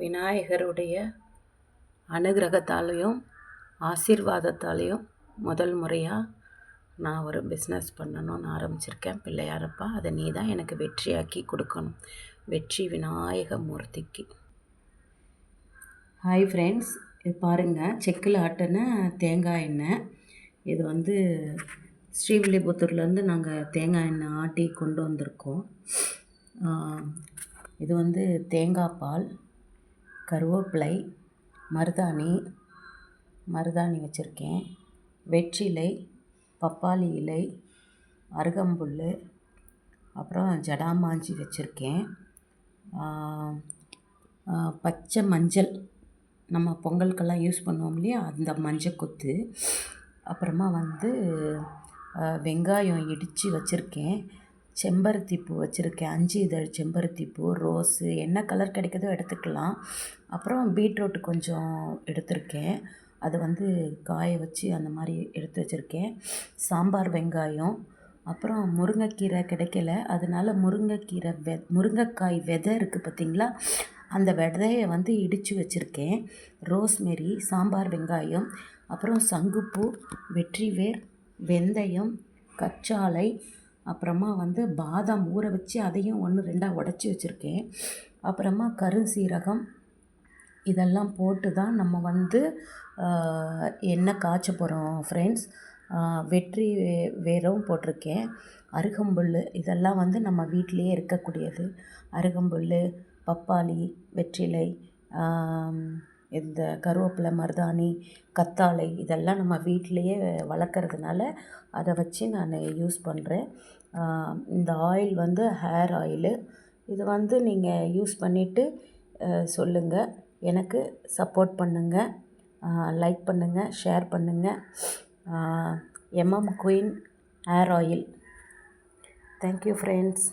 விநாயகருடைய அனுகிரகத்தாலையும் ஆசீர்வாதத்தாலையும் முதல் முறையாக நான் ஒரு பிஸ்னஸ் பண்ணணும்னு ஆரம்பிச்சிருக்கேன். பிள்ளையாரப்பா, அதை நீ தான் எனக்கு வெற்றியாக்கி கொடுக்கணும். வெற்றி விநாயக மூர்த்திக்கு. ஹாய் ஃப்ரெண்ட்ஸ், இது பாருங்கள், செக்கில் ஆட்டின தேங்காய் எண்ணெய். இது ஸ்ரீவில்லிபுத்தூர்லேருந்து நாங்கள் தேங்காய் எண்ணெய் ஆட்டி கொண்டு வந்திருக்கோம். இது தேங்காய் பால், கருவேப்பிலை, மருதாணி வச்சுருக்கேன், வெற்றிலை, பப்பாளி இலை, அருகம்புல், அப்புறம் ஜடாமாஞ்சி வச்சுருக்கேன், பச்சை மஞ்சள், நம்ம பொங்கலுக்கெல்லாம் யூஸ் பண்ணுவோம் இல்லையா, அந்த மஞ்சள் கொத்து, அப்புறமா வெங்காயம் இடித்து வச்சுருக்கேன், செம்பருத்தி பூ வச்சுருக்கேன், 5 இதழ் செம்பருத்தி பூ, ரோஸு, என்ன கலர் கிடைக்குதோ எடுத்துக்கலாம். அப்புறம் பீட்ரூட் கொஞ்சம் எடுத்திருக்கேன், அது காய வச்சு அந்த மாதிரி எடுத்து வச்சுருக்கேன், சாம்பார் வெங்காயம், அப்புறம் முருங்கைக்கீரை கிடைக்கல, அதனால் முருங்கைக்காய் விதை இருக்குது பார்த்திங்களா, அந்த விதையை இடித்து வச்சுருக்கேன், ரோஸ்மெரி, சாம்பார் வெங்காயம், அப்புறம் சங்குப்பூ, வெற்றிவேர், வெந்தயம், கற்றாழை, அப்புறமா பாதாம் ஊற வச்சு அதையும் 1-2 உடச்சி வச்சுருக்கேன், அப்புறமா கருஞ்சீரகம், இதெல்லாம் போட்டு தான் நம்ம எண்ணெய் காய்ச்ச போகிறோம் ஃப்ரெண்ட்ஸ். வெற்றி வேரும் போட்டிருக்கேன், அருகம்புல், இதெல்லாம் நம்ம வீட்டிலையே இருக்கக்கூடியது. அருகம்புல், பப்பாளி, வெற்றிலை, இந்த கருவேப்பிலை, மருதாணி, கத்தாழை, இதெல்லாம் நம்ம வீட்டிலையே வளர்க்குறதுனால அதை வச்சு நான் யூஸ் பண்ணுறேன். இந்த ஆயில் ஹேர் ஆயிலு. இது நீங்கள் யூஸ் பண்ணிவிட்டு சொல்லுங்கள், எனக்கு சப்போர்ட் பண்ணுங்கள், லைக் பண்ணுங்கள், ஷேர் பண்ணுங்கள். MM queen hair oil. Thank you friends.